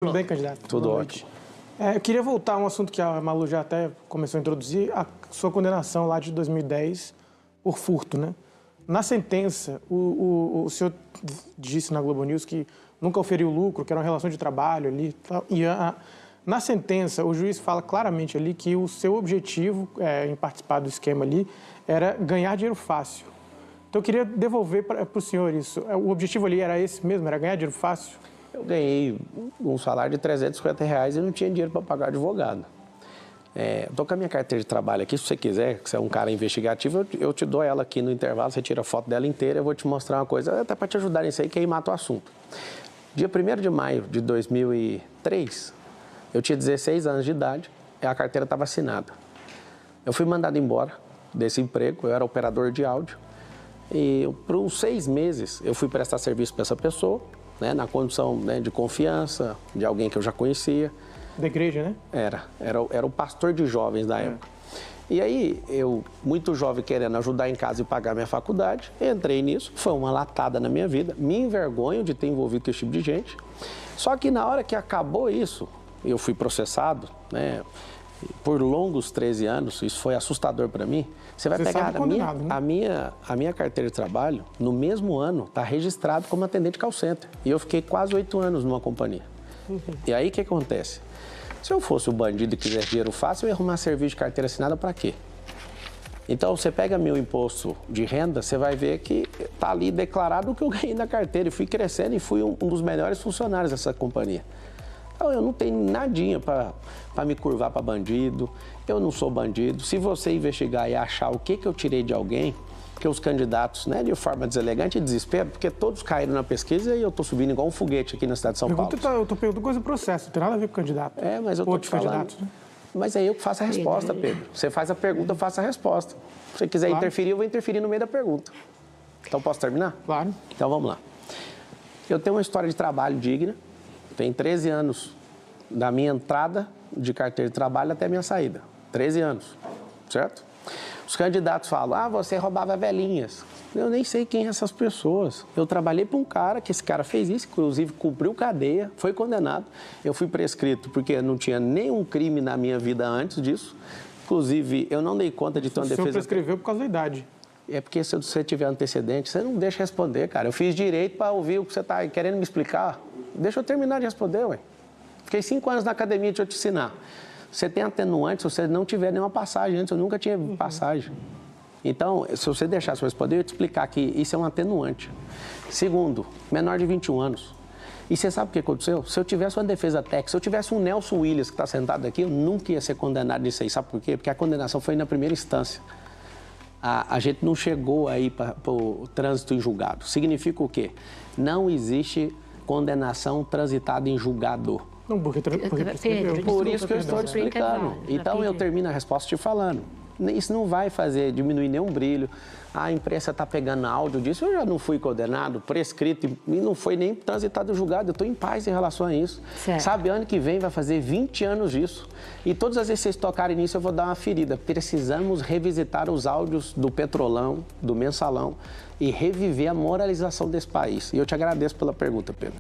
Tudo bem, candidato? Tudo ótimo. Eu queria voltar a um assunto que a Malu já até começou a introduzir, a sua condenação lá de 2010 por furto, né? Na sentença, o senhor disse na Globo News que nunca oferiu lucro, que era uma relação de trabalho ali. E na sentença, o juiz fala claramente ali que o seu objetivo em participar do esquema ali era ganhar dinheiro fácil. Então, eu queria devolver para o senhor isso. O objetivo ali era esse mesmo, era ganhar dinheiro fácil? Eu ganhei um salário de R$350 e não tinha dinheiro para pagar advogado. Estou com a minha carteira de trabalho aqui, se você quiser, que você é um cara investigativo, eu te dou ela aqui no intervalo, você tira a foto dela inteira, eu vou te mostrar uma coisa, até para te ajudar nisso aí, que aí mata o assunto. Dia 1º de maio de 2003, eu tinha 16 anos de idade e a carteira estava assinada. Eu fui mandado embora desse emprego, eu era operador de áudio, e por uns 6 meses eu fui prestar serviço para essa pessoa, né, na condição, né, de confiança, de alguém que eu já conhecia. Da igreja, né? Era o pastor de jovens da época. E aí, eu, muito jovem, querendo ajudar em casa e pagar minha faculdade, entrei nisso, foi uma latada na minha vida, me envergonho de ter envolvido com esse tipo de gente. Só que na hora que acabou isso, eu fui processado, né, por longos 13 anos, isso foi assustador para mim. Você vai pegar a minha carteira de trabalho, no mesmo ano, está registrado como atendente call center. E eu fiquei quase 8 anos numa companhia. E aí, o que acontece? Se eu fosse o bandido e quisesse dinheiro fácil, eu ia arrumar serviço de carteira assinada para quê? Então, você pega meu imposto de renda, você vai ver que está ali declarado o que eu ganhei na carteira. E fui crescendo e fui um dos melhores funcionários dessa companhia. Então, eu não tenho nadinha para me curvar para bandido, eu não sou bandido. Se você investigar e achar o que eu tirei de alguém, porque os candidatos, né, de forma deselegante e desespero, porque todos caíram na pesquisa e eu estou subindo igual um foguete aqui na cidade de São Paulo. Eu estou perguntando coisa do processo, não tem nada a ver com o candidato. Mas eu estou te falando. Né? Mas é eu que faço a resposta, Pedro. Você faz a pergunta, eu faço a resposta. Se você quiser interferir, eu vou interferir no meio da pergunta. Então, posso terminar? Claro. Então, vamos lá. Eu tenho uma história de trabalho digna. Tem 13 anos da minha entrada de carteira de trabalho até a minha saída. 13 anos, certo? Os candidatos falam, você roubava velhinhas. Eu nem sei quem são essas pessoas. Eu trabalhei para um cara, que esse cara fez isso, inclusive cumpriu cadeia, foi condenado. Eu fui prescrito porque não tinha nenhum crime na minha vida antes disso. Inclusive, eu não dei conta de ter uma defesa... O senhor prescreveu por causa da idade. É porque se você tiver antecedente, você não deixa responder, cara. Eu fiz direito para ouvir o que você está querendo me explicar. Deixa eu terminar de responder, ué. Fiquei 5 anos na academia de eu te ensinar. Você tem atenuante se você não tiver nenhuma passagem antes. Eu nunca tinha passagem. Então, se você deixasse eu responder, eu ia te explicar que isso é um atenuante. Segundo, menor de 21 anos. E você sabe o que aconteceu? Se eu tivesse uma defesa técnica, se eu tivesse um Nelson Williams que está sentado aqui, eu nunca ia ser condenado nisso aí. Sabe por quê? Porque a condenação foi na primeira instância. A gente não chegou aí para o trânsito em julgado. Significa o quê? Não existe condenação transitada em julgado. Não, porque por isso que eu estou te explicando. Então, eu termino a resposta te falando. Isso não vai diminuir nenhum brilho. A imprensa está pegando áudio disso. Eu já não fui condenado, prescrito, e não foi nem transitado em julgado. Eu estou em paz em relação a isso. Certo. Sabe, ano que vem vai fazer 20 anos disso. E todas as vezes que vocês tocarem nisso, eu vou dar uma ferida. Precisamos revisitar os áudios do Petrolão, do Mensalão, e reviver a moralização desse país. E eu te agradeço pela pergunta, Pedro.